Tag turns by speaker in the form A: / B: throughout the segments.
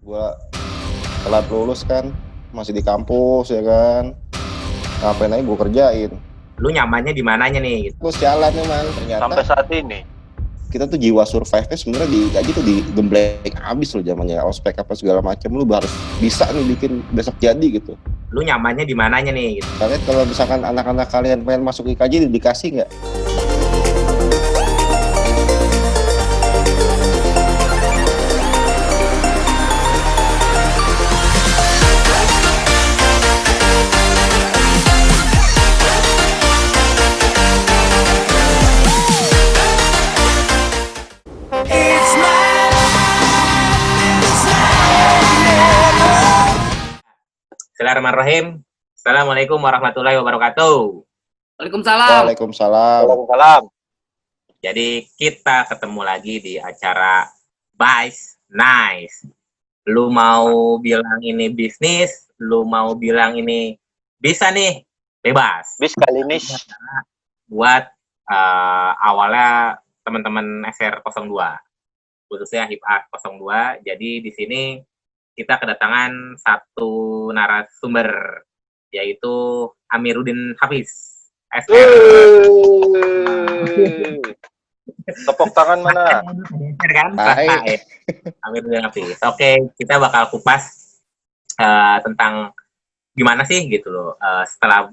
A: Gua telat lulus kan, masih di kampus ya kan, ngapain aja gue kerjain.
B: Lu nyamannya di mananya nih?
A: Terus jalan emang ternyata
C: Sampai saat ini.
A: kita tuh jiwa survive-nya sebenarnya di gaji tuh digembleng abis loh zamannya ospek apa segala macam. Lu harus bisa nih bikin besok jadi gitu.
B: Lu nyamannya di mananya nih?
A: Kalian kalau misalkan anak-anak kalian pengen masuk IKJ dikasih nggak?
B: Bismillahirrahmanirrahim. Assalamualaikum warahmatullahi wabarakatuh.
D: Waalaikumsalam.
A: Waalaikumsalam.
C: Waalaikumsalam.
B: Jadi kita ketemu lagi di acara Buys Nice. Lu mau bilang ini bisnis, lu mau bilang ini bisa nih, bebas.
C: Bis kali ini.
B: Buat awalnya teman-teman SR02, khususnya Hip Art 02. Jadi di sini kita kedatangan satu narasumber, yaitu Amiruddin Hafiz, SR.
C: Tepuk tangan mana?
B: SR kan?
A: Hai.
B: Amiruddin Hafiz. Oke, kita bakal kupas tentang gimana sih gitu loh, setelah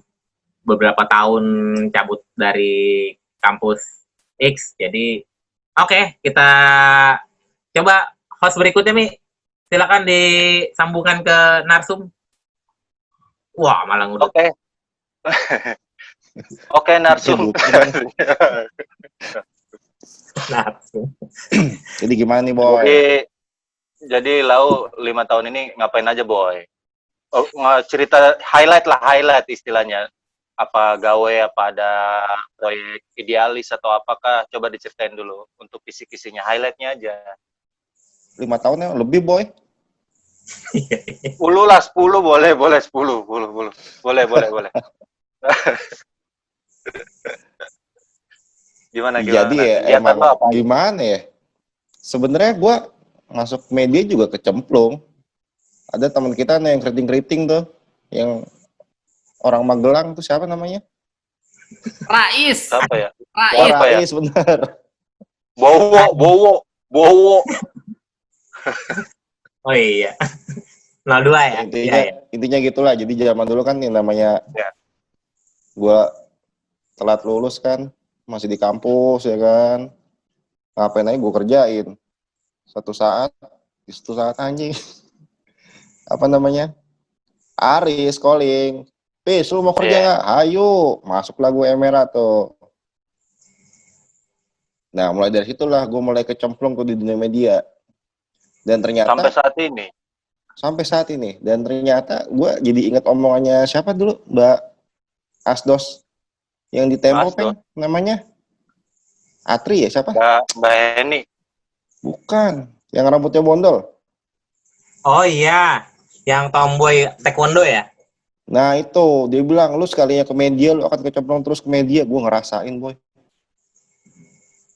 B: beberapa tahun cabut dari kampus X. Jadi oke, kita coba host berikutnya Mi. Silakan disambungkan ke narsum. Wah, malah ngudut.
C: Oke. Oke, narsum.
B: Narsum.
A: Jadi gimana nih boy?
C: Jadi Lau 5 tahun ini ngapain aja boy? Oh, cerita highlight istilahnya. Apa gawe, apa ada proyek idealis atau apakah? Coba diceritain dulu untuk kisi-kisinya, highlightnya aja.
A: 5 tahunnya lebih boy.
C: 10 lah, 10 boleh 10. Boleh. Gimana?
A: Jadi ya emang gimana ya? Sebenarnya gue masuk media juga kecemplung. Ada teman kita nih yang keriting-keriting tuh, yang orang Magelang tuh siapa namanya?
D: Rais.
C: Apa ya?
D: Rais.
C: Apa ya?
A: Rais, bener.
C: Bowo.
B: Oh iya. 02 ya?
A: Intinya gitulah. Jadi zaman dulu kan yang namanya gue telat lulus kan, masih di kampus ya kan, ngapain aja gue kerjain. Satu saat anjing, apa namanya, Aris calling, Pis lu mau kerja nggak? Ayo, masuklah gue Emera tuh. Nah mulai dari situlah gue mulai kecemplung tuh di dunia media. Dan ternyata sampai saat ini dan ternyata gue jadi ingat omongannya siapa dulu, Mbak Asdos yang di Tempo Peng, namanya Atri ya siapa?
C: Mbak Eni.
A: Bukan, yang rambutnya bondol.
B: Oh iya, yang tomboy taekwondo ya?
A: Nah itu dia bilang, lu sekalinya ke media lu akan kecemplung terus ke media. Gue ngerasain boy.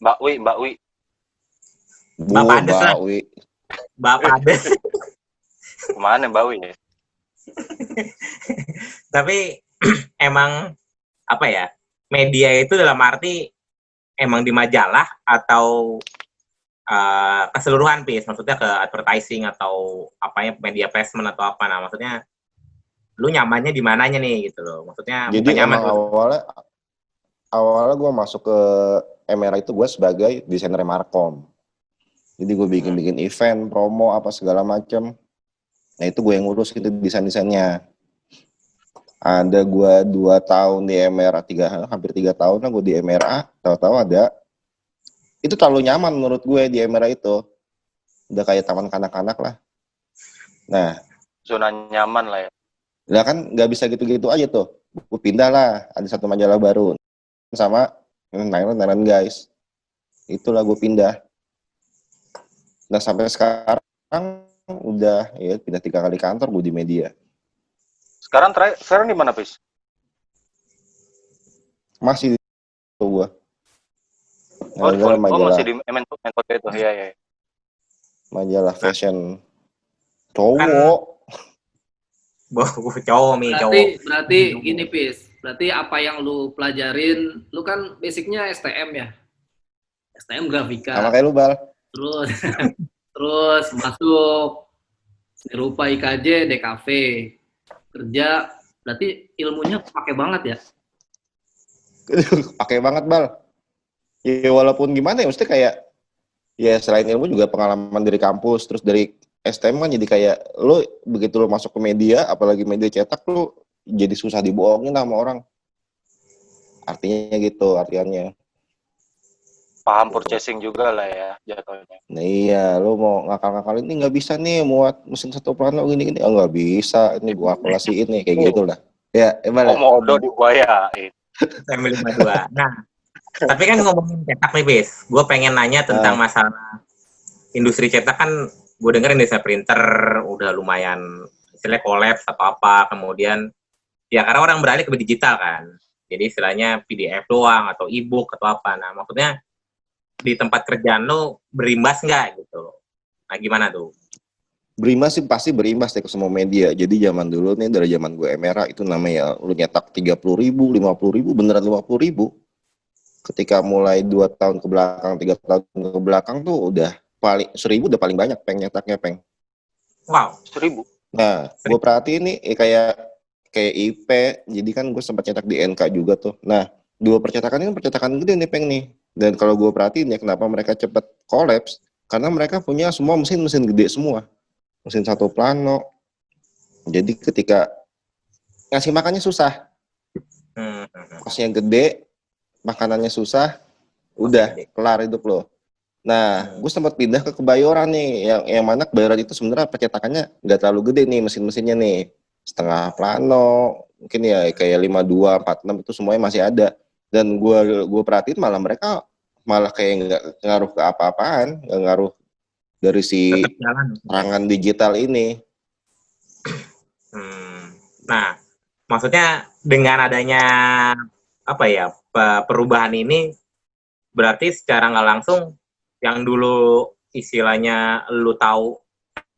C: Mbak Wi.
B: Bapak Ades lah. Bapak Ades.
C: Kemana Mbak Wi?
B: Tapi emang apa ya, media itu dalam arti emang di majalah atau keseluruhan Pis, maksudnya ke advertising atau apanya, media placement atau apa. Nah maksudnya lu nyamannya di mananya nih gitu loh, maksudnya.
A: Jadi
B: nyaman,
A: emang awalnya gue masuk ke Emera itu gue sebagai desainer markom. Jadi gue bikin event, promo apa segala macem. Nah itu gue yang ngurus gitu desain-desainnya. Ada gue 2 tahun di Emera, hampir 3 tahun lah gue di Emera. Tahu-tahu ada, itu terlalu nyaman menurut gue di Emera itu. Udah kayak taman kanak-kanak lah. Nah,
C: zona nyaman lah ya.
A: Lah kan nggak bisa gitu-gitu aja tuh. Gue pindah lah, ada satu majalah baru sama Nailan guys. Itulah gue pindah. Nah sampai sekarang udah ya pindah 3 kali kantor gue di media.
C: Sekarang di mana, Pis?
A: Masih di gue.
C: Masih di Menko itu. Iya.
A: Majalah fashion Cowok.
B: Cowok mi cowok.
D: Berarti gini, Pis. Berarti apa yang lu pelajarin, lu kan basicnya STM ya? STM grafika.
A: Sama kayak lu, Bal.
D: Terus terus masuk seni rupa IKJ, DKV. Kerja, berarti ilmunya pakai banget ya?
A: Pakai banget, Bal. Ya walaupun gimana ya, mesti kayak ya selain ilmu juga pengalaman dari kampus, terus dari STM kan jadi kayak lu begitu lu masuk ke media, apalagi media cetak, lu jadi susah dibohongin sama orang. Artinya gitu, artiannya.
C: Paham purchasing juga lah ya jatuhnya.
A: Nah iya, lu mau ngakal-ngakal ini nggak bisa nih muat mesin satu plano gini-gini. Oh nggak bisa, ini gua kalkulasiin nih, kayak gitu lah. Ya,
C: Oh, modo dibuayain.
B: Family 52. Nah, tapi kan ngomongin cetak nih, Bis. Gue pengen nanya tentang masalah industri cetak kan. Gue denger Indonesia Printer udah lumayan istilahnya kolaps atau apa. Kemudian ya karena orang beralih ke digital kan. Jadi istilahnya PDF doang atau e-book atau apa. Nah, maksudnya di tempat kerjaan lo berimbas nggak gitu? Nah, gimana tuh?
A: Berimbas sih pasti berimbas deh ke semua media. Jadi zaman dulu nih, dari zaman gue Emera itu namanya lu nyetak 30.000, 50.000, beneran 50.000. Ketika mulai 2 tahun ke belakang, 3 tahun ke belakang tuh udah paling 1.000 udah paling banyak nyetaknya, Peng.
B: Wow,
C: 1.000.
A: Nah, gue perhatiin nih kayak IP, jadi kan gue sempat cetak di NK juga tuh. Nah, 2 percetakan ini percetakan gede nih, Peng nih. Dan kalau gue perhatiin ya kenapa mereka cepet kolaps, karena mereka punya semua mesin gede semua. Mesin satu plano. Jadi ketika ngasih makannya susah. Kosnya gede, makanannya susah, udah kelar hidup lo. Nah, gue sempat pindah ke Kebayoran nih, yang mana Kebayoran itu sebenarnya percetakannya nggak terlalu gede nih mesin-mesinnya nih, setengah plano, mungkin ya kayak 52, 46 itu semuanya masih ada. Dan gue perhatiin malah mereka malah kayak nggak ngaruh ke apa-apaan, nggak ngaruh dari si serangan digital ini.
B: Nah, maksudnya dengan adanya apa ya perubahan ini, berarti secara nggak langsung yang dulu istilahnya lu tahu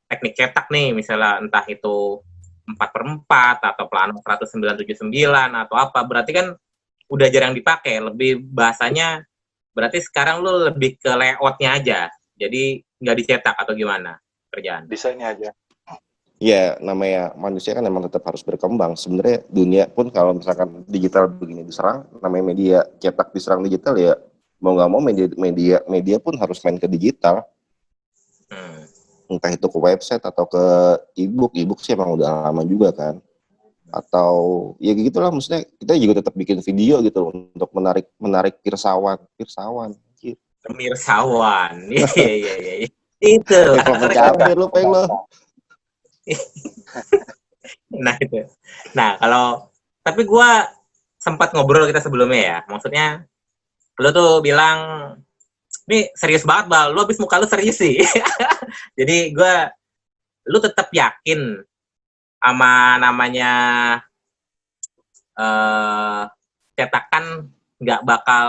B: teknik cetak nih, misalnya entah itu 4/4 atau plano 1979 atau apa, berarti kan udah jarang dipakai. Lebih bahasanya berarti sekarang lu lebih ke layoutnya aja, jadi nggak dicetak atau gimana kerjaan?
C: Desainnya aja.
A: Ya, namanya manusia kan memang tetap harus berkembang. Sebenarnya dunia pun kalau misalkan digital begini diserang, namanya media cetak diserang digital ya, mau nggak mau media pun harus main ke digital. Entah itu ke website atau ke e-book sih emang udah lama juga kan. Atau ya gitulah, maksudnya kita juga tetap bikin video gitu untuk menarik pirsawan.
B: Iya. Itu.
A: Campir lu Peng lo.
B: Nah itu. Nah kalau tapi gue sempat ngobrol kita sebelumnya ya, maksudnya lu tuh bilang ini serius banget Bal, lu abis muka lu serius sih. Jadi lu tetap yakin sama namanya cetakan nggak bakal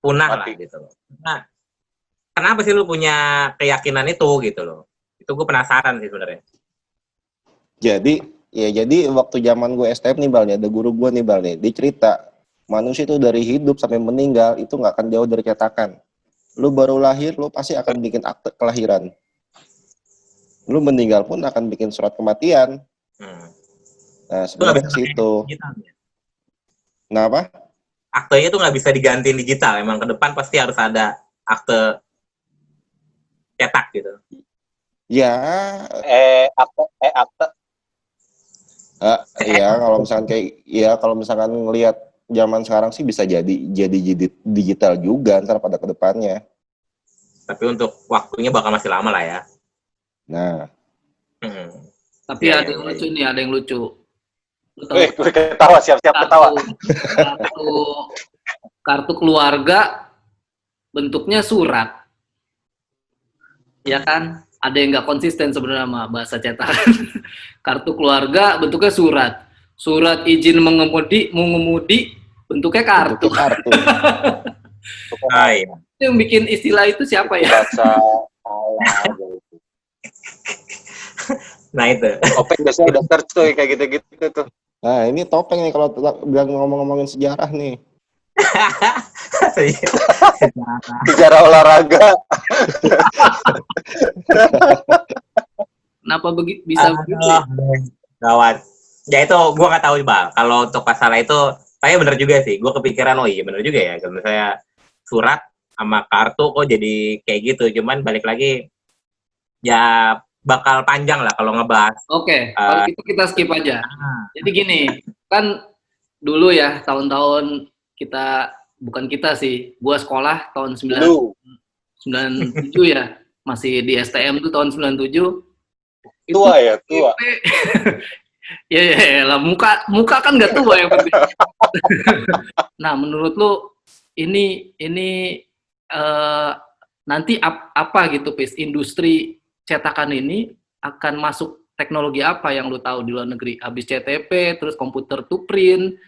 B: punah lah gitu loh. Nah, kenapa sih lu punya keyakinan itu gitu loh? Itu gue penasaran sih sebenarnya.
A: Jadi waktu zaman gue STM nih Bal, nih ada guru gue nih Bal nih, dia cerita manusia itu dari hidup sampai meninggal itu nggak akan jauh dari cetakan. Lu baru lahir, lu pasti akan bikin akte kelahiran. Lu meninggal pun akan bikin surat kematian. Nah, sebenarnya ke situ. Kenapa?
B: Aktenya tuh nggak bisa digantiin digital, emang ke depan pasti harus ada akte cetak gitu.
A: Ya.
C: Akte.
A: Ya kalau misalkan ngelihat zaman sekarang sih bisa jadi digital juga ntar pada kedepannya.
B: Tapi untuk waktunya bakal masih lama lah ya.
A: Nah.
D: Tapi ada yang lucu nih, ada yang lucu.
C: Gue ketawa, siap-siap ketawa.
D: Kartu keluarga bentuknya surat. Ya kan? Ada yang nggak konsisten sebenarnya sama bahasa cetakan. Kartu keluarga bentuknya surat. Surat izin mengemudi bentuknya kartu.
B: Iya.
D: Yang bikin istilah itu siapa ya?
C: Bahasa
B: Nah itu.
C: Openg biasanya udah search tuh kayak gitu-gitu tuh.
A: Nah, ini topeng nih kalau bilang ngomong-ngomongin sejarah nih.
C: Sejarah olahraga.
D: Kenapa bisa begitu? Ya?
B: Gawat. Ya itu gue nggak tahu Bang. Kalau untuk masalah itu, saya bener juga sih. Gue kepikiran, oh iya bener juga ya. Kalau misalnya surat sama kartu kok jadi kayak gitu. Cuman balik lagi, ya bakal panjang lah kalau ngebahas.
D: Oke, kalau gitu kita skip aja. Jadi gini, kan dulu ya tahun-tahun kita, bukan kita sih, gua sekolah tahun 97 ya, masih di STM tuh tahun 97.
C: Tua ya, tua.
D: Ya lah, muka kan nggak tua yang penting. Nah, menurut lu ini nanti apa gitu, Pis? Industri cetakan ini akan masuk teknologi apa yang lu tahu di luar negeri? Habis CTP, terus komputer to print,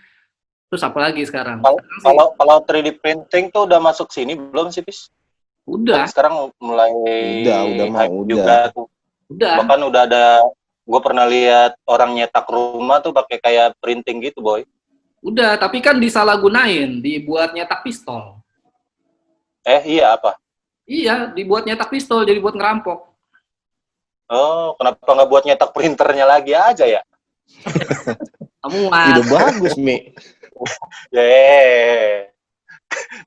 D: terus apa lagi sekarang?
C: Kalau 3D printing tuh udah masuk sini belum sih, Pis?
D: Udah.
C: Sekarang mulai
A: Udah.
C: juga tuh.
D: Udah.
C: Bahkan udah ada, gue pernah lihat orang nyetak rumah tuh pakai kayak printing gitu, Boy.
D: Udah, tapi kan disalahgunain, dibuat nyetak pistol.
C: Iya apa?
D: Iya, dibuat nyetak pistol, jadi buat ngerampok.
C: Oh, kenapa nggak buat nyetak printernya lagi aja ya?
D: Kamu
A: Ide bagus, Mi.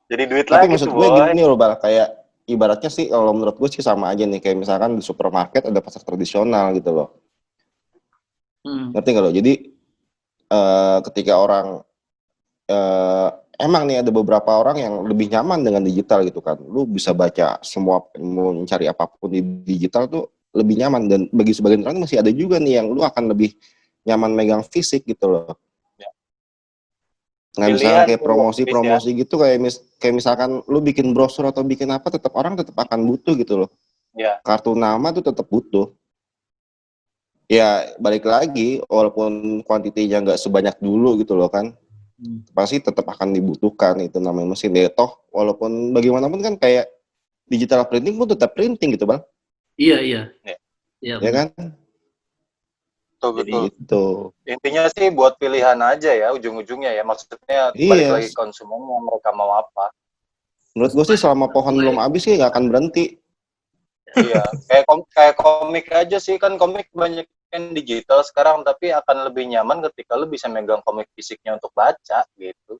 C: Jadi duit
A: Tapi
C: lagi
A: maksud
C: tuh,
A: gue
C: Boy.
A: gini loh, Bal, kayak ibaratnya sih kalau menurut gue sih sama aja nih, kayak misalkan di supermarket ada pasar tradisional gitu loh. Ngerti nggak lo? Jadi ketika orang emang nih ada beberapa orang yang lebih nyaman dengan digital gitu kan. Lu bisa baca semua, mau mencari apapun di digital tuh lebih nyaman, dan bagi sebagian orang masih ada juga nih yang lu akan lebih nyaman megang fisik gitu loh. Nggak misalkan kayak promosi-promosi gitu, kayak misalkan lu bikin brosur atau bikin apa, tetap orang tetap akan butuh gitu loh.
C: Ya.
A: Kartu nama tuh tetap butuh. Ya balik lagi, walaupun kuantitinya nggak sebanyak dulu gitu loh kan, pasti tetap akan dibutuhkan itu namanya mesin. Ya toh walaupun bagaimanapun kan kayak digital printing pun tetap printing gitu, Bang.
D: Iya.
A: Ya kan?
C: Betul.
A: Gitu.
C: Intinya sih buat pilihan aja ya, ujung-ujungnya ya. Maksudnya balik lagi konsumennya, mereka mau apa.
A: Menurut gue sih selama pohon belum habis sih nggak akan berhenti.
C: Iya, kayak komik aja sih, kan komik banyak yang digital sekarang, tapi akan lebih nyaman ketika lu bisa megang komik fisiknya untuk baca gitu.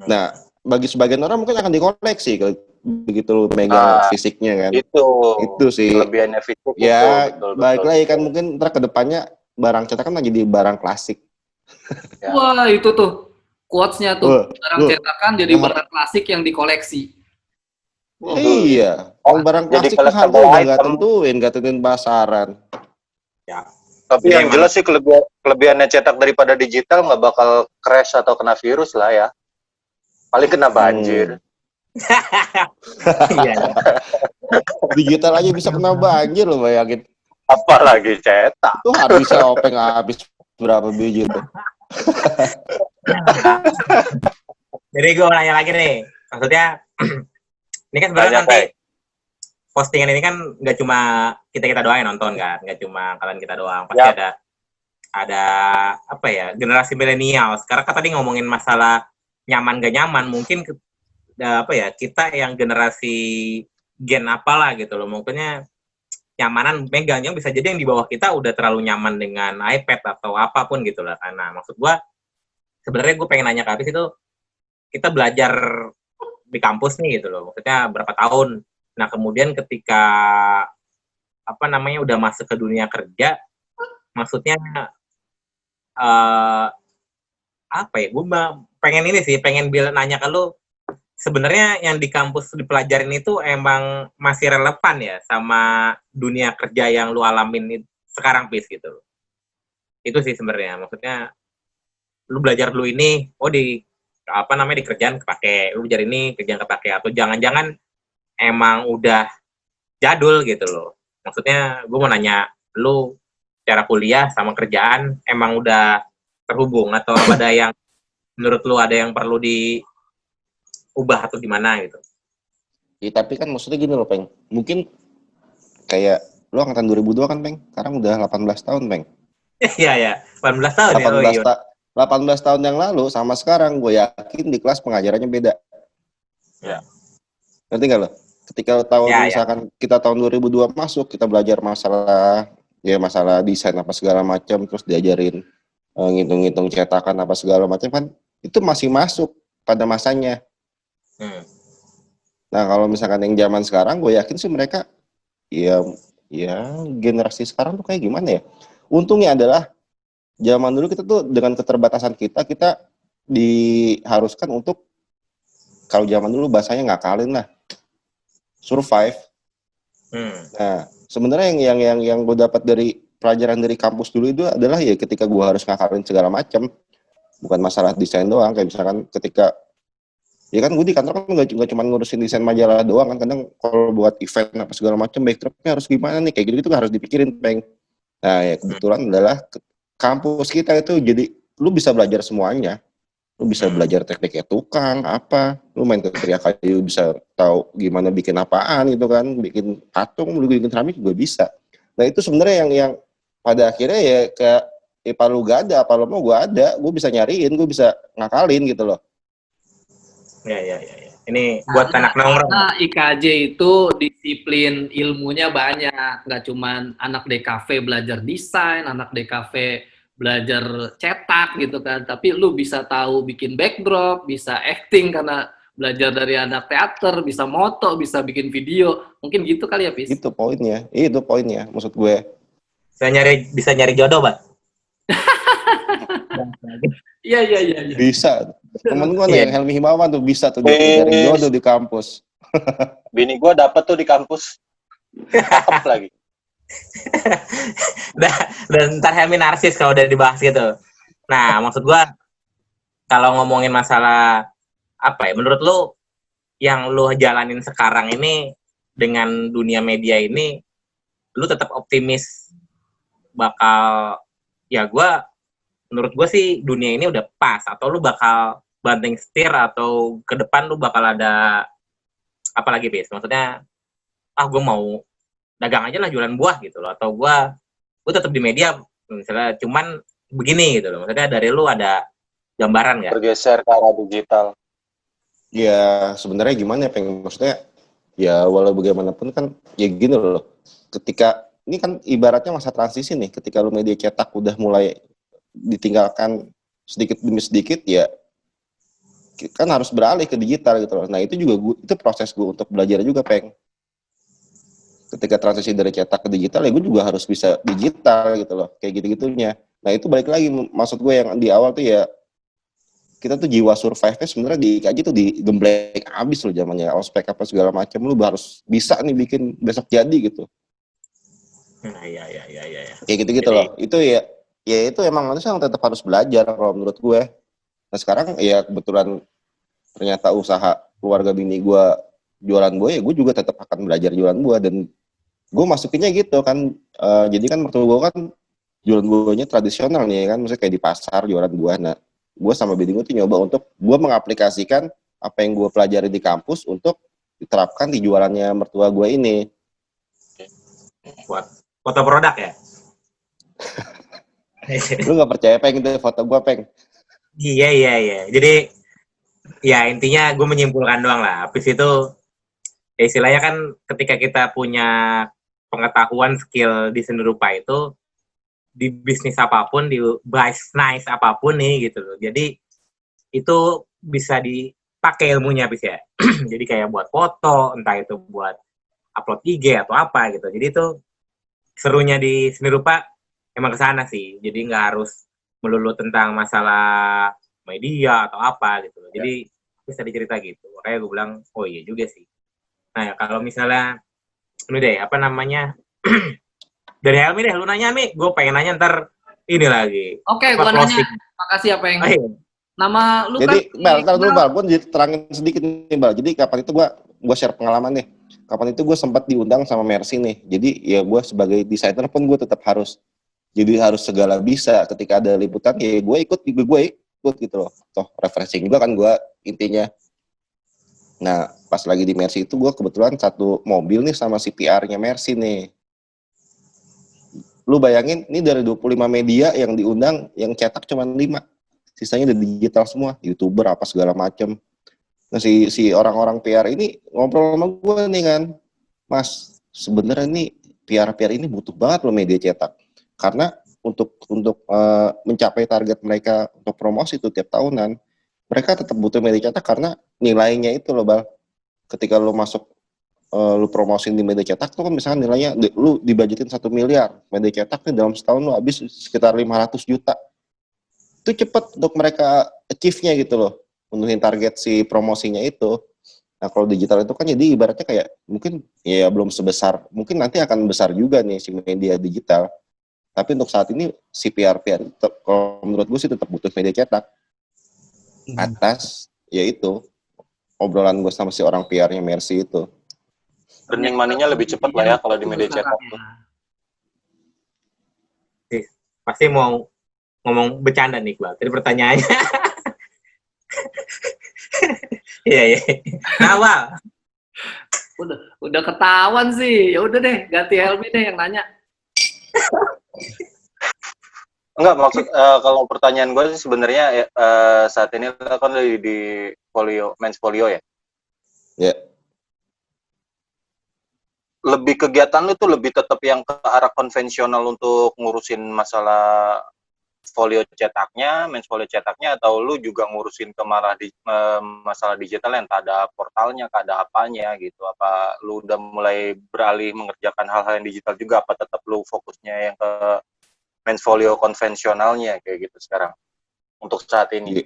A: Nah, bagi sebagian orang mungkin akan dikoleksi begitu lu megang fisiknya kan. Itu sih
C: kelebihannya fisik.
A: Ya,
C: betul,
A: balik lagi kan mungkin ntar ke depannya barang cetakan lagi jadi barang klasik.
D: Ya. Wah, itu tuh quotes-nya tuh, barang cetakan jadi barang klasik yang dikoleksi.
A: Iya, barang klasik kan harga udah nggak tentuin pasaran.
B: Ya.
C: Tapi yang jelas sih kelebihannya cetak daripada digital nggak bakal crash atau kena virus lah ya. Paling kena banjir.
A: Digital aja bisa kena banjir loh, bayangin.
C: Apalagi cetak.
A: Tuh harusnya Openg habis berapa biji tuh.
B: Jadi gue nanya lagi nih, maksudnya ini kan sebenarnya nanti postingan ini kan nggak cuma kita doang yang nonton kan, nggak cuma kalian kita doang, pasti ada apa ya, generasi milenial. Sekarang kan tadi ngomongin masalah nyaman gak nyaman, mungkin apa ya, kita yang generasi gen apalah gitu loh, mungkinnya nyamanan megangnya bisa jadi yang di bawah kita udah terlalu nyaman dengan iPad atau apapun gitu lah. Karena maksud gue sebenarnya gue pengen nanya ke Apis itu, kita belajar di kampus nih gitu loh, maksudnya berapa tahun. Nah kemudian ketika apa namanya udah masuk ke dunia kerja, maksudnya apa ya, gue pengen ini sih, pengen nanya ke lu, sebenarnya yang di kampus dipelajarin itu emang masih relevan ya sama dunia kerja yang lu alamin sekarang, Pis, gitu. Itu sih sebenarnya, maksudnya lu belajar dulu ini, di apa namanya di kerjaan kepake, lu belajar ini kerjaan kepake, atau jangan-jangan emang udah jadul gitu loh. Maksudnya gue mau nanya lu, cara kuliah sama kerjaan emang udah terhubung atau ada yang menurut lu ada yang perlu diubah atau gimana gitu?
A: Ya, tapi kan maksudnya gini loh, Peng. Mungkin kayak Lu angkatan 2002 kan, Peng? Sekarang udah 18 tahun, Peng.
B: Iya ya, 18 tahun ya. Oh
A: 18
B: iya.
A: 18 tahun yang lalu sama sekarang gue yakin di kelas pengajarannya beda.
C: Ya.
A: Ngerti nggak lo? Ketika tahun
B: Ya, ya.
A: misalkan kita tahun 2002 masuk, kita belajar masalah desain apa segala macam, terus diajarin ngitung-ngitung cetakan apa segala macam kan, itu masih masuk pada masanya.
B: Hmm.
A: Nah kalau misalkan yang zaman sekarang, gue yakin sih mereka ya generasi sekarang tuh kayak gimana ya? Untungnya adalah zaman dulu kita tuh dengan keterbatasan kita diharuskan untuk, kalau zaman dulu bahasanya ngakalin lah, survive. Nah sebenarnya yang gue dapat dari pelajaran dari kampus dulu itu adalah ya ketika gue harus ngakalin segala macam, bukan masalah desain doang. Kayak misalkan ketika ya kan gue di kantor kan nggak cuma ngurusin desain majalah doang kan, kadang kalau buat event apa segala macam backdropnya harus gimana nih, kayak gitu kan harus dipikirin, Peng. Nah ya kebetulan adalah kampus kita itu jadi lu bisa belajar semuanya. Lu bisa belajar tekniknya tukang apa, lu main ke Tria Kayu bisa tahu gimana bikin apaan gitu kan, bikin patung, lu bikin keramik juga bisa. Nah itu sebenarnya yang pada akhirnya ya kayak lu gak ada, apa lu mau gue ada, gue bisa nyariin, gue bisa ngakalin gitu loh.
B: Ya. Ini buat anak nongkrong.
D: Karena IKJ itu disiplin ilmunya banyak, nggak cuman anak DKV belajar desain, anak DKV belajar cetak gitu kan, tapi lu bisa tahu bikin backdrop, bisa acting karena belajar dari anak teater, bisa moto, bisa bikin video, mungkin gitu kali ya, Pis?
A: Itu poinnya, maksud gue.
B: Bisa nyari jodoh, Pak.
D: Iya.
A: Bisa. Temen gue
B: Iya.
A: yang Helmi Himawan tuh bisa tuh dari jodoh di kampus.
C: Bini gue dapet tuh di kampus. Cakep lagi.
B: Dan ntar Helmi narsis kalau udah dibahas gitu. Nah, maksud gua kalau ngomongin masalah apa ya, menurut lu yang lu jalanin sekarang ini dengan dunia media ini, lu tetap optimis bakal, ya menurut gua sih dunia ini udah pas, atau lu bakal banting setir, atau ke depan lu bakal ada apa lagi, Bis? Maksudnya gue mau dagang aja lah, jualan buah gitu loh, atau gue tetap di media misalnya, cuman begini gitu loh. Maksudnya dari lu ada gambaran nggak?
C: Bergeser ke arah digital.
A: Ya sebenarnya gimana ya, Peng? Maksudnya ya walau bagaimanapun kan ya gini loh. Ketika ini kan ibaratnya masa transisi nih, ketika lu media cetak udah mulai ditinggalkan sedikit demi sedikit, ya kan harus beralih ke digital gitu loh. Nah itu juga itu proses gue untuk belajar juga, Peng. Ketika transisi dari cetak ke digital ya gue juga harus bisa digital gitu loh, kayak gitu-gitunya. Nah itu balik lagi, maksud gue yang di awal tuh ya, kita tuh jiwa survive-nya sebenarnya di IKJ tuh digembleng abis loh zamannya, ospek apa segala macam, lu harus bisa nih bikin besok jadi gitu.
B: Iya.
A: Kayak gitu-gitu loh. Itu ya itu emang manusia yang tetap harus belajar kalau menurut gue. Nah sekarang ya kebetulan ternyata usaha keluarga bini gue jualan buah, ya gue juga tetap akan belajar jualan buah, dan gue masukinnya gitu kan. Jadi kan mertua gue kan jualan buahnya tradisional nih kan, maksudnya kayak di pasar jualan buah. Nah gue sama bini gue tuh nyoba untuk gue mengaplikasikan apa yang gue pelajari di kampus untuk diterapkan di jualannya mertua gue ini.
B: Buat foto produk ya?
A: Lu nggak percaya, Peng, itu foto gue, Peng?
B: Iya. Jadi ya intinya gue menyimpulkan doang lah. Habis itu ya istilahnya kan ketika kita punya pengetahuan, skill di seni rupa itu, di bisnis apapun, di nice apapun nih gitu loh. Jadi itu bisa dipakai ilmunya, bis ya. Jadi kayak buat foto, entah itu buat upload IG atau apa gitu. Jadi itu serunya di seni rupa emang kesana sih. Jadi nggak harus melulu tentang masalah media atau apa gitu. Jadi bisa dicerita gitu. Makanya gue bilang, oh iya juga sih. Nah kalau misalnya ini deh, apa namanya, dari Helmi deh, lu nanya, Mi. Gue pengen nanya ntar ini lagi.
D: Oke, gua nanya. Makasih apa yang nama lu
A: jadi,
D: kan?
A: Bal, dulu Bal, gue terangin sedikit nih, Bal. Jadi kapan itu gue share pengalaman nih. Kapan itu gue sempat diundang sama Mercy nih. Jadi ya gue sebagai desainer pun gue tetap harus segala bisa. Ketika ada liputan ya gue ikut gitu loh. Toh refreshing juga kan gue intinya. Nah pas lagi di Mercy itu gue kebetulan satu mobil nih sama CPR-nya Mercy nih. lu bayangin ini dari 25 media yang diundang, yang cetak cuma 5. Sisanya udah digital semua, YouTuber apa segala macem. Nah si orang-orang PR ini ngobrol sama gue nih kan, Mas, sebenarnya nih PR ini butuh banget loh media cetak. Karena untuk mencapai target mereka untuk promosi itu tiap tahunan, mereka tetap butuh media cetak karena nilainya itu loh, Bal. Ketika lu masuk lu promosiin di media cetak tuh kan misalkan nilainya lu dibajetin 1 miliar, media cetak nih dalam setahun lu habis sekitar 500 juta. Itu cepet untuk mereka achieve-nya gitu loh, menuhin target si promosinya itu. Nah kalau digital itu kan jadi ibaratnya kayak mungkin ya belum sebesar, mungkin nanti akan besar juga nih si media digital. Tapi untuk saat ini si PR kalau menurut gue sih tetap butuh media cetak. Atas yaitu obrolan gue sama si orang PR-nya Mercy itu.
C: Earning money-nya lebih cepat lah ya kalau di media cetak.
B: Pasti mau ngomong bercanda nih, Bang. Tadi pertanyaannya. Iya, iya. Nawal.
D: Udah ketahuan sih. Ya udah deh, ganti Helmi deh yang nanya.
C: Enggak, maksud kalau pertanyaan gue sih sebenarnya saat ini kan di folio, men's folio ya.
A: Ya.
C: Lebih kegiatan lu tuh lebih tetap yang ke arah konvensional untuk ngurusin masalah folio cetaknya, men's folio cetaknya, atau lu juga ngurusin ke masalah digital yang tak ada portalnya, tak ada apanya gitu. Apa lu udah mulai beralih mengerjakan hal-hal yang digital juga, apa tetap lu fokusnya yang ke men's folio konvensionalnya kayak gitu sekarang untuk saat ini?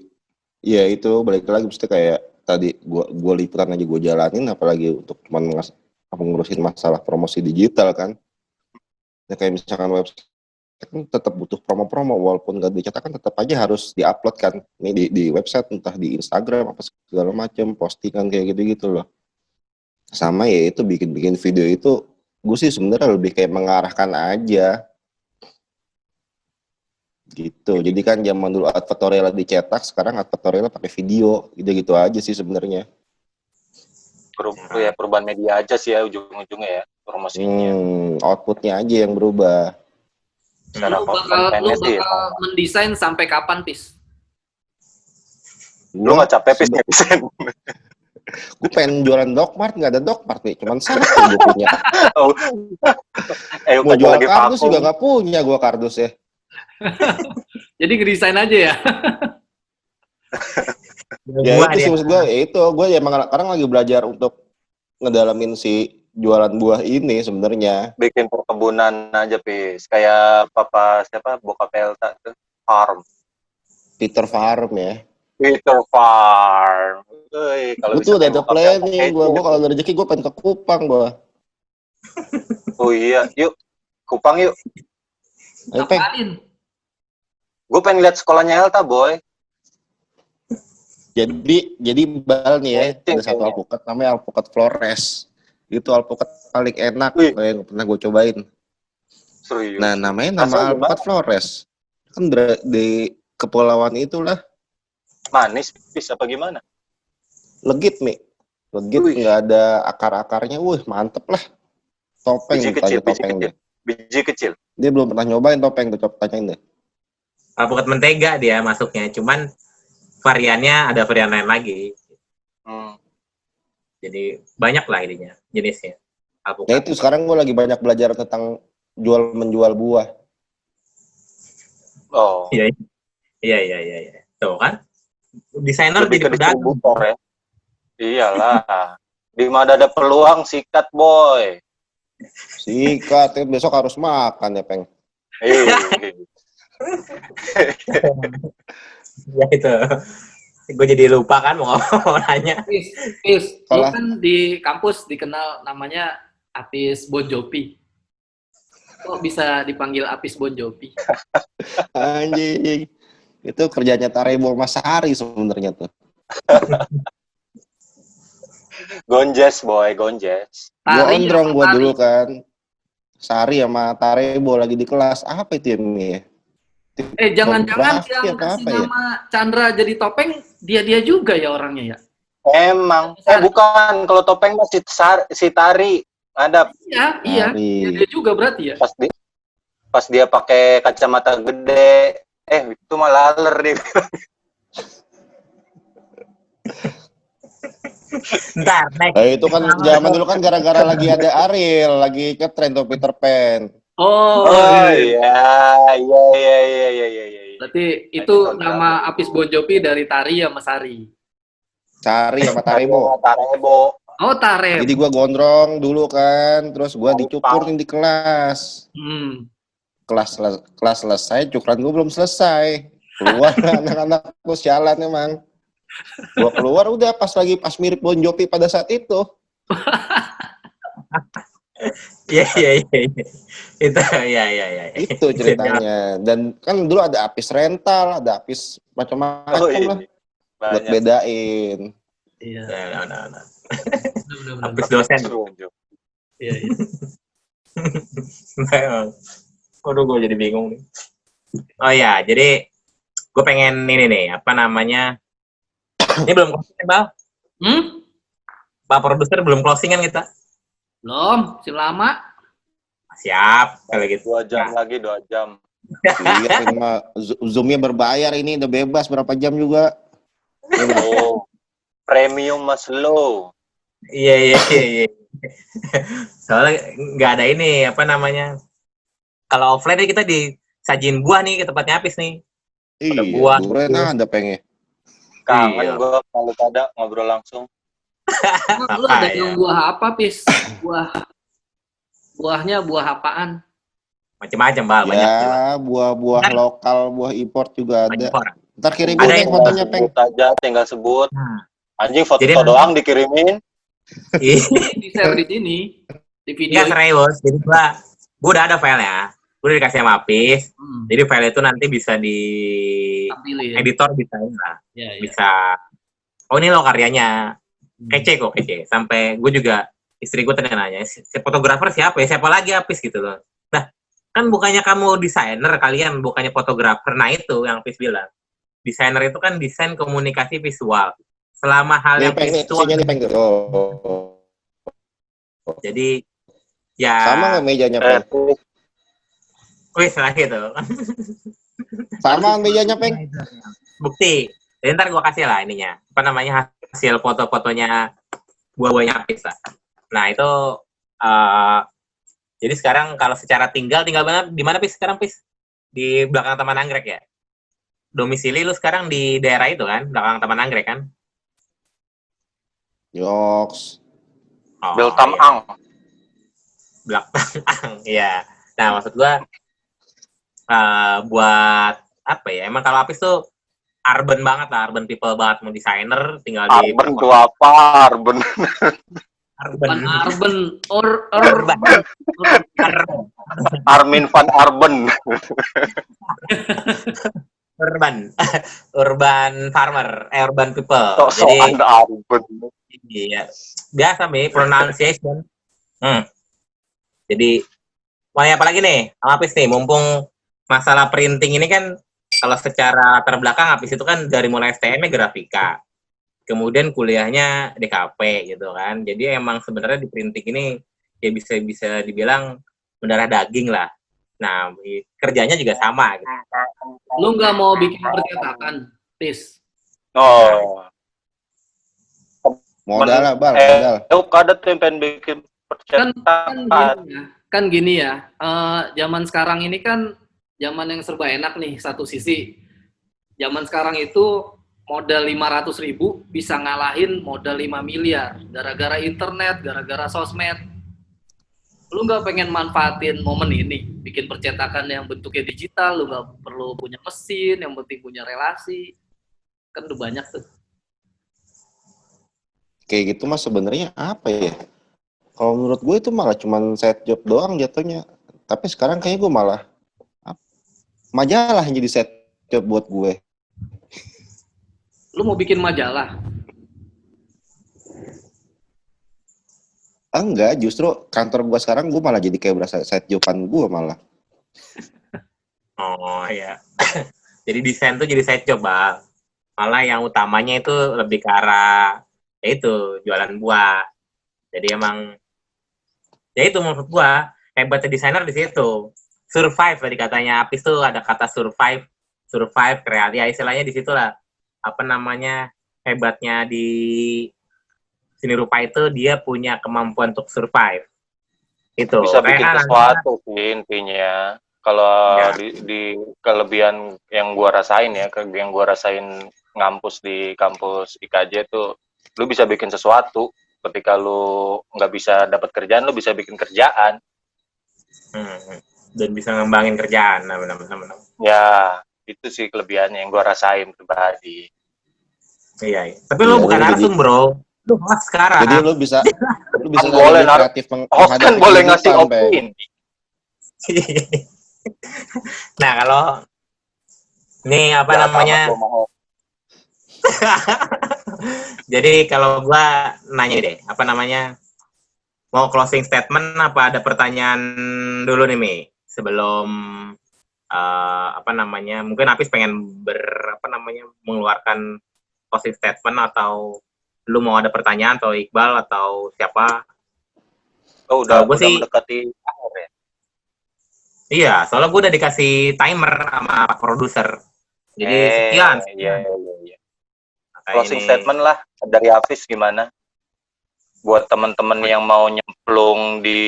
A: Iya itu balik lagi mesti kayak tadi gua liputan aja gua jalanin, apalagi untuk cuman ngurusin masalah promosi digital kan. Ya kayak misalkan website kan tetap butuh promo-promo walaupun nggak dicetak kan tetap aja harus diupload kan ini di website, entah di Instagram apa segala macam, postingan kayak gitu-gitu loh. Sama ya itu bikin video itu gue sih sebenarnya lebih kayak mengarahkan aja gitu. Jadi kan zaman dulu advertorial dicetak, sekarang advertorial pakai video, gitu aja sih sebenarnya.
C: Ya perubahan media aja sih ya ujung-ujungnya ya promosinya.
A: Outputnya aja yang berubah.
D: Lu bakal mendesain sampai kapan, Pis?
C: Lu nggak capek, Pis, ngedesain?
A: Gue pengen jualan Dogmart, nggak ada Dogmart nih, cuman satu gue punya. Mau jual kardus juga nggak punya gue kardus ya.
D: Jadi ngedesain aja ya?
A: Ya itu sih maksud gue, gue ya emang sekarang lagi belajar untuk ngedalamin si jualan buah ini sebenarnya.
C: Bikin perkebunan aja, Pis. Kayak siapa bokap Elta tuh, Farm.
A: Peter Farm ya.
C: Peter Farm.
A: Gue tuh udah ada planning, gue kalau ada rezeki gue pengen ke Kupang gue.
C: Oh iya, yuk Kupang yuk.
D: Ngapain?
C: Gue pengen lihat sekolahnya Elta, boy.
A: Jadi Bal nih ya, ada satu alpukat namanya alpukat Flores. Itu alpukat paling enak yang pernah gue cobain.
C: Serius.
A: Nah, namanya alpukat Flores. Kan di kepulauan itulah.
C: Manis, Pis, apa gimana?
A: Legit, Mi. Legit, nggak ada akar-akarnya. Mantep lah. Topeng,
C: biji kecil.
A: Dia belum pernah nyobain topeng, tuh tanyain deh.
B: Alpukat mentega dia masuknya, cuman variannya ada varian lain lagi. Jadi banyak lah ininya, jenisnya. Alpukat.
A: Nah itu sekarang gue lagi banyak belajar tentang menjual buah.
C: Oh.
B: Iya. Tuh kan, desainer jadi pedagang.
C: Ya. Iyalah. Di mana ada peluang sikat, boy.
A: Sikat, besok harus makan ya, Peng.
B: Ya itu. Gue jadi lupa kan mau nanya.
D: Pis, lu kan di kampus dikenal namanya Apis Bon Jovi. Kok bisa dipanggil Apis Bon Jovi?
A: Anjing. Itu kerjanya Tarebo Mas Sari sebenarnya tuh.
C: Gonjes, boy, gonjes.
A: Gue ondrong gue dulu kan. Sari sama Tarebo lagi di kelas. Apa itu ya?
D: Jangan-jangan yang kasih nama Chandra jadi topeng, dia juga ya orangnya ya?
C: Emang. Bukan. Kalau topeng si Tari. Ada.
D: Iya. Dia juga berarti ya?
C: pas dia pakai kacamata gede, itu malah laler dia.
B: Ntar, next.
A: Nah, itu kan zaman dulu kan gara-gara lagi ada Ariel, lagi ngetren tuh Peter Pan.
D: Oh,
C: Iya.
D: Berarti itu nama Apis Bon Jovi dari Tari ya Mas Ari?
A: Cari sama Tarebo.
C: Tarebo.
D: Oh, Tarem.
A: Jadi gua gondrong dulu kan, terus gua dicukur nih di kelas. Kelas selesai, cukuran gua belum selesai. Keluar anak-anak terus jalan emang. Gua keluar udah pas mirip Bon Jovi pada saat itu.
B: Iya. Itu ya.
A: Itu ceritanya. Dan kan dulu ada Apis rental, ada Apis macam-macam lah. Buat bedain.
D: Iya.
B: Nah.
D: Benar.
B: Habis dosen.
D: Iya.
B: Aduh, gue jadi bingung nih. Oh ya, jadi gue pengen ini nih, apa namanya? Ini belum closing, Bal? Pak produser belum closing kan kita?
D: Belum, masih lama.
B: Siap, kalau gitu.
C: 2 jam lagi, 2 jam.
A: Iya, ini mah Zoom-nya berbayar ini, udah bebas berapa jam juga.
C: Oh, premium mas low.
B: Iya. Soalnya nggak ada ini, apa namanya? Kalau offline kita disajin buah nih ke tempatnya Apis nih.
A: Iya,
B: buah.
A: durian ada pengen.
C: Kangen
B: Iya.
C: gue kalau ada ngobrol langsung.
D: Lu ada yang buah apa, Pis? Buahnya buah apaan?
B: Macam-macam, Bal. Banyak juga.
A: Ya, buah-buah lokal, buah import juga ada.
B: Banyak orang.
A: Ntar kirimin
B: Ada
A: deh
B: yang
A: fotonya, Peng.
C: Tinggal sebut.
B: Nah,
C: Anjing foto
B: Jadi
C: doang dikirimin.
D: Di-share di sini, di video.
B: Enggak serius. Jadi gua udah ada filenya. Gue udah dikasih sama Apis. Jadi file itu nanti bisa di
D: Tampilin.
B: editor bisa lah.
D: Ya.
B: Bisa. Oh, ini lo karyanya. Kece. Sampai gue juga, istri gue tadi nanya, si fotografer siapa ya? Siapa lagi Apis gitu loh. Nah, kan bukannya kamu desainer, kalian bukannya fotografer. Nah, itu yang Apis bilang. Desainer itu kan desain komunikasi visual. Selama hal yang visual. Jadi, ya.
A: Sama nggak mejanya, Peng?
B: Wih, lagi tuh.
A: Sama mejanya, Peng?
B: Bukti. Jadi ntar gue kasih lah ininya. Apa namanya, hasil foto-fotonya buah-buahnya Apis lah. Nah, itu jadi sekarang kalau secara tinggal benar di mana Pis sekarang, Pis? Di belakang Taman Anggrek ya? Domisili lu sekarang di daerah itu kan? Belakang Taman Anggrek kan?
A: Yoks.
B: Oh,
C: Beltam
B: iya.
C: Ang.
B: Belakang, iya. Nah, maksud gua buat apa ya? Emang kalau Apis tuh urban banget lah, urban people banget, mau desainer tinggal di
C: Arben tuh apa? Arben. Armin van Arben.
B: urban farmer, urban people.
C: Jadi Arben.
B: Iya, biasa Mi, pronunciation. Jadi, mau apa lagi nih, Apis nih, mumpung masalah printing ini kan, kalau secara terbelakang Apis itu kan dari mulai STM-nya grafika, kemudian kuliahnya DKP gitu kan. Jadi emang sebenarnya di printing ini ya bisa dibilang mendarah daging lah. Nah, kerjanya juga sama gitu.
D: Lu nggak mau bikin percetakan, Pis?
C: Oh.
A: Modal lah, Bal, modal.
C: Ada tuh yang pengen bikin percetakan.
D: Kan gini ya, zaman sekarang ini kan zaman yang serba enak nih, satu sisi. Zaman sekarang itu modal 500.000 bisa ngalahin modal 5 miliar. Gara-gara internet, gara-gara sosmed. Lu nggak pengen manfaatin momen ini, bikin percetakan yang bentuknya digital, lu nggak perlu punya mesin, yang penting punya relasi. Kan udah banyak tuh.
A: Kayak gitu mas sebenarnya apa ya? Kalau menurut gue itu malah cuman side job doang jatuhnya. Tapi sekarang kayaknya gue malah majalah yang jadi side job buat gue.
D: Lu mau bikin majalah?
A: Enggak, justru kantor gue sekarang gue malah jadi kayak berasa side joban gue malah.
B: Oh iya. Jadi desain tuh jadi side job, Bang. Malah yang utamanya itu lebih ke arah ya itu jualan buah. Jadi emang ya itu menurut gua hebatnya desainer di situ. survive tadi katanya Apis tuh ada kata survive real ya istilahnya di situ lah apa namanya hebatnya di seni rupa itu dia punya kemampuan untuk survive itu
C: Bisa bikin
B: kayak
C: sesuatu sih intinya. Kalau
B: Ya.
C: di kelebihan yang gua rasain ya, yang gua rasain ngampus di kampus IKJ tuh, lu bisa bikin sesuatu. Ketika lu nggak bisa dapat kerjaan, lu bisa bikin kerjaan.
B: Dan bisa ngembangin kerjaan benar.
C: Ya, itu sih kelebihannya yang gua rasain pribadi.
B: Iya. Tapi lu bukan narsum bro lu host sekarang
A: Jadi lu bisa
C: Kan boleh
A: lebih kreatif
C: Host kan boleh ngasih
A: kehidupan, Peng.
C: opini.
B: Nah kalau ini apa
C: Jangan
B: namanya
C: tamat lu mau.
B: jadi kalau gua nanya deh apa namanya mau closing statement apa ada pertanyaan dulu nih Mi sebelum apa namanya mungkin Apis pengen mengeluarkan closing statement atau lu mau ada pertanyaan atau Iqbal atau siapa
C: Oh, udah
B: Gua sih-
C: mendekati akhir ya.
B: iya soalnya gue udah dikasih timer sama Pak produser jadi sekian
C: Iya.
B: Kayak
C: Closing
B: ini.
C: statement lah dari Hafiz gimana? Buat teman-teman yang mau nyemplung di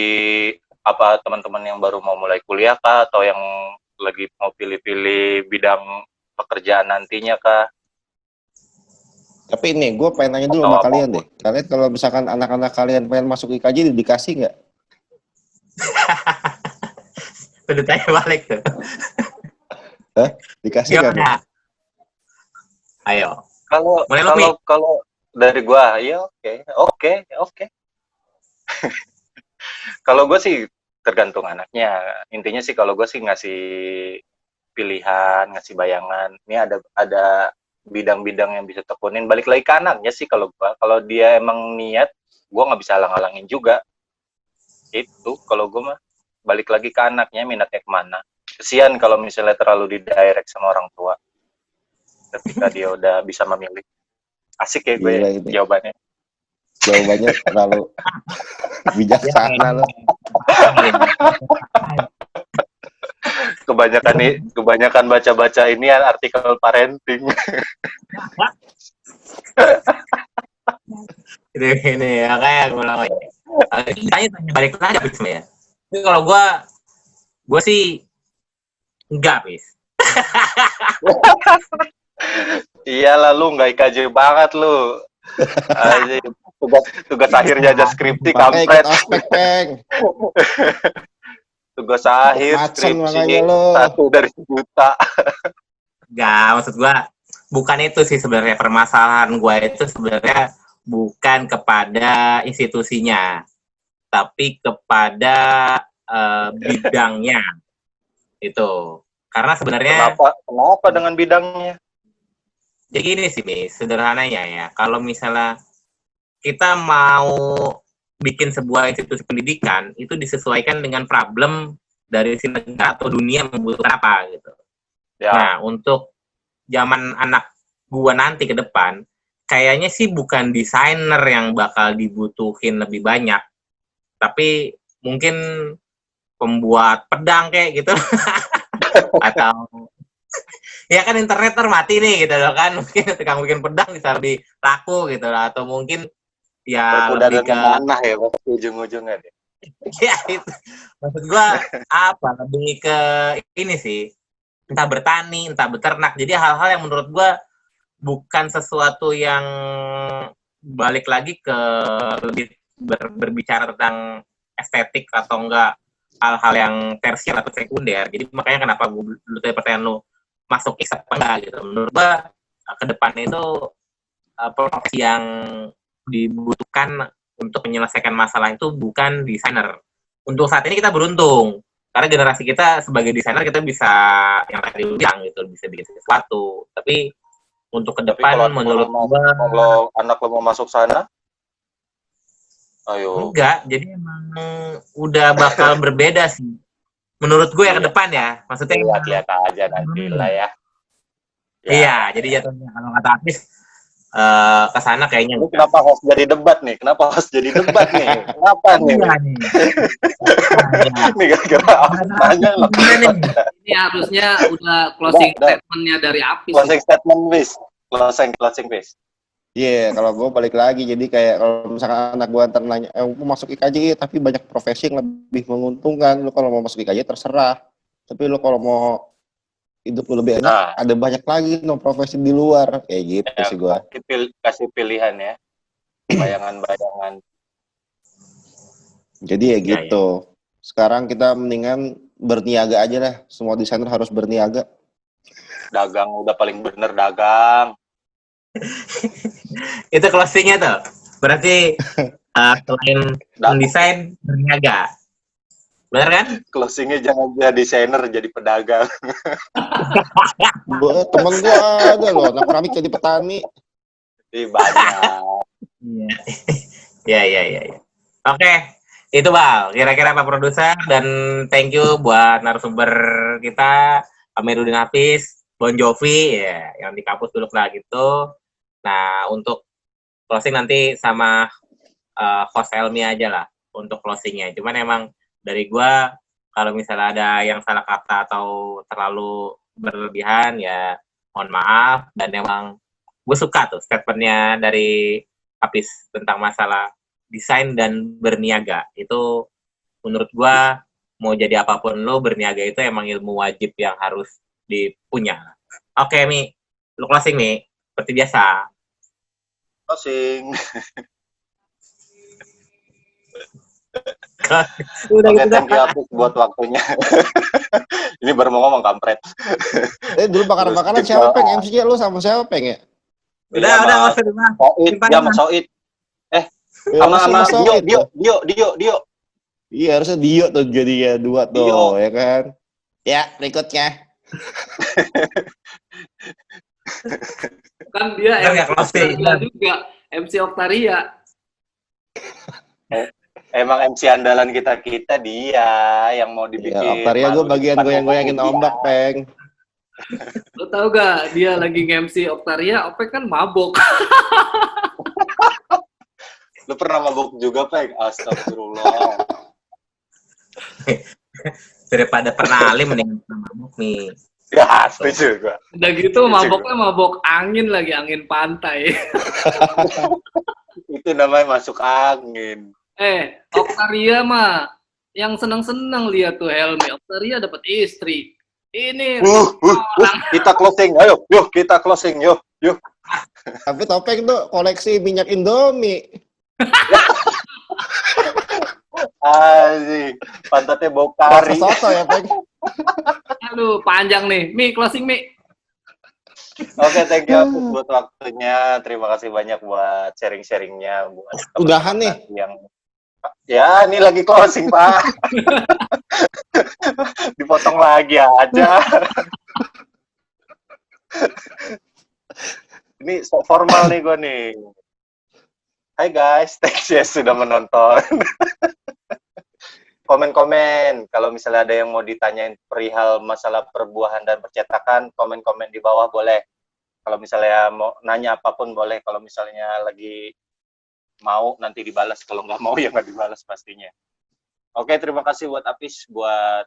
C: teman-teman yang baru mau mulai kuliah kah atau yang lagi mau pilih-pilih bidang pekerjaan nantinya kah?
A: Tapi ini gue pengen nanya dulu
C: Atau
A: sama
C: apa?
A: kalian deh. Kalian kalau misalkan anak-anak kalian pengen masuk IKJ dikasih nggak?
B: Udah tanya balik tuh
A: Dikasih nggak?
B: gimana ayo
C: Kalau
B: Mulai lu, Mi.
C: kalau dari gua, ya oke. Kalau gue sih tergantung anaknya. Intinya sih kalau gue sih ngasih pilihan, ngasih bayangan. Ini ada bidang-bidang yang bisa tekunin. Balik lagi ke anaknya sih kalau gue. Kalau dia emang niat, gue nggak bisa halang-halangin juga. Itu kalau gue mah balik lagi ke anaknya minatnya kemana. Kesian kalau misalnya terlalu di-direct sama orang tua. Ketika dia udah bisa memilih. Asik ya gue
A: Gila ini.
C: jawabannya.
A: Jawabannya terlalu bijaksana loh.
C: Kebanyakan baca-baca ini artikel parenting.
B: ini ya kayak gue bilang tanya balik lagi Apis ya tapi kalau gue sih enggak Apis
C: Iyalah lu nggak IKJ banget lu. Tugas akhirnya aja skripsi
A: Makanya ikut
C: kampret.
A: ospek, Peng.
C: Tugas akhir
A: Macen
C: skripsi
A: makanya lu.
C: 1 dari 1 juta.
B: enggak maksud gue bukan itu sih sebenarnya permasalahan gue itu sebenarnya bukan kepada institusinya tapi kepada bidangnya itu karena sebenarnya
C: Kenapa dengan bidangnya?
B: jadi gini sih Mi, sederhananya ya kalau misalnya kita mau bikin sebuah institusi pendidikan itu disesuaikan dengan problem dari si negara atau dunia membutuhkan apa gitu.
C: Ya,
B: Nah untuk zaman anak gua nanti ke depan kayaknya sih bukan desainer yang bakal dibutuhin lebih banyak tapi mungkin pembuat pedang kayak gitu atau ya kan internet mati nih gitu loh kan mungkin tukang bikin pedang bisa lebih laku gitu loh atau mungkin ya lebih
C: berkuda dan
B: ke
C: memanah ya ujung-ujungnya deh.
B: ya itu maksud gua apa lebih ke ini sih entah bertani entah beternak jadi hal-hal yang menurut gua bukan sesuatu yang balik lagi ke lebih berbicara tentang estetik atau enggak hal-hal yang tersier atau sekunder jadi makanya kenapa lu tanya pertanyaan lu masuk apa enggak gitu menurut gua ke depan itu profesi yang dibutuhkan untuk menyelesaikan masalah itu bukan desainer untuk saat ini kita beruntung karena generasi kita sebagai desainer kita bisa yang tadi lu bilang gitu bisa bikin sesuatu tapi untuk ke
C: Tapi
B: depan menurut gua
C: kalau anak lo mau masuk sana, ayo.
B: enggak jadi emang udah bakal berbeda sih menurut gue ya ke depan ya maksudnya
C: Lihat-lihat aja nanti lah ya.
B: iya jadi jatuhnya kalau kata Apis ke sana kayaknya
C: Ini
B: enggak.
C: kenapa host jadi debat nih? Kenapa host jadi debat nih? Kenapa nih?
B: Iya nih. Nah,
C: Ini gara-gara aku nanya loh.
B: gimana nih?
D: Ini harusnya udah closing
C: Udah.
D: statement-nya dari Apis.
C: Closing statement, please. Closing, please.
A: Iya, kalau gue balik lagi, jadi kayak kalau misalkan anak gue ntar nanya, mau masuk IKJ tapi banyak profesi yang lebih menguntungkan. Lu kalau mau masuk IKJ terserah. Tapi lu kalau mau hidup lu lebih enak,
C: Nah.
A: ada banyak lagi profesi di luar. Kayak gitu
C: Ya,
A: sih gue.
C: kasih pilihan ya. Bayangan-bayangan.
A: Jadi ya gitu. Sekarang kita mendingan berniaga aja lah. Semua desainer harus berniaga.
C: Dagang udah paling bener dagang.
B: Itu closingnya tuh. Berarti selain mendesain berniaga. Benar kan?
C: Closingnya jangan jadi desainer, jadi pedagang.
A: Temen gue ada loh, anak keramik jadi petani.
C: Ih, banyak.
B: Iya. Oke, itu Bal. Kira-kira Pak Produser dan thank you buat narasumber kita, Amiruddin Hafiz, Bon Jovi, ya, yang di kampus dulu lah gitu. Nah, untuk closing nanti sama host Elmi aja lah untuk closingnya. Cuman emang dari gua kalau misalnya ada yang salah kata atau terlalu berlebihan ya mohon maaf, dan emang gue suka tuh statementnya dari Hafiz tentang masalah desain dan berniaga. Itu menurut gua mau jadi apapun lo, berniaga itu emang ilmu wajib yang harus dipunya. Oke, Mi. Lu closing, Mi. Seperti biasa.
C: Closing.
B: Udah
C: Oke,
B: gitu
C: thank you Apis buat waktunya. Ini baru mau ngomong kampret.
A: Dulu bakar-bakaran
C: Terus
A: siapa Peng? MC-nya lu sama siapa Peng ya?
B: Udah, nggak usah dibahas.
C: Soid, dia sama Soid. Sama Dio.
A: Iya, harusnya Dio tuh jadi ya dua tuh,
C: Dio.
A: ya kan? Ya, berikutnya.
D: Kan dia
B: Nggak
D: MC
B: closing.
D: Oktaria juga, MC Oktaria.
C: Emang MC andalan kita dia yang mau dibikin.
A: Iya, Oktaria gue
C: malu di
A: bagian
C: depan
A: goyang-goyangin
C: umum,
A: ombak,
C: dia.
A: Peng.
D: Lo tau gak dia lagi nge-MC Oktaria, Opek kan mabok.
C: Lu pernah mabuk juga, Peng? Astagfirullah.
B: Daripada pernah alim mending mabuk nih.
C: Ya, setuju gua.
D: Udah gitu maboknya mabok angin lagi, angin pantai.
C: Itu namanya masuk angin.
D: Oktaria mah yang seneng-seneng lihat tuh Helmi. Oktaria dapat istri. Ini orang.
C: Kita closing. Ayo, yuk kita closing. Yuk.
A: Tapi Topeng tuh koleksi minyak Indomie.
C: Asik. Pantatnya bau kari.
A: Rasa soto ya, Peng.
D: Aduh, panjang nih. Mi, closing Mi.
C: Oke, thank you Apis buat waktunya. Terima kasih banyak buat sharing-sharingnya. Buat
A: Udahan nih.
C: yang ya, ini lagi closing, Pak. Dipotong lagi aja. Ini so formal nih gue nih. Hai guys, thanks ya sudah menonton. Komen-komen, kalau misalnya ada yang mau ditanyain perihal masalah perbuahan dan percetakan, komen-komen di bawah boleh. Kalau misalnya mau nanya apapun boleh, kalau misalnya lagi mau nanti dibalas, kalau nggak mau ya nggak dibalas pastinya. Oke, terima kasih buat Apis, buat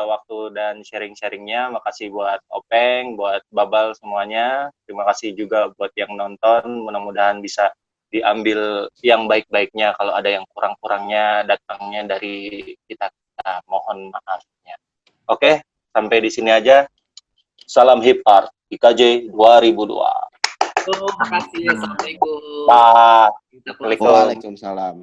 C: waktu dan sharing-sharingnya. Makasih buat Openg, buat Babal semuanya. Terima kasih juga buat yang nonton, mudah-mudahan bisa diambil yang baik-baiknya. Kalau ada yang kurang-kurangnya datangnya dari kita, mohon maafnya. Oke, sampai di sini aja. Salam hip art IKJ 2002.
D: Makasih. Assalamualaikum.
C: Bye.
D: Kita closing.
A: Waalaikumsalam.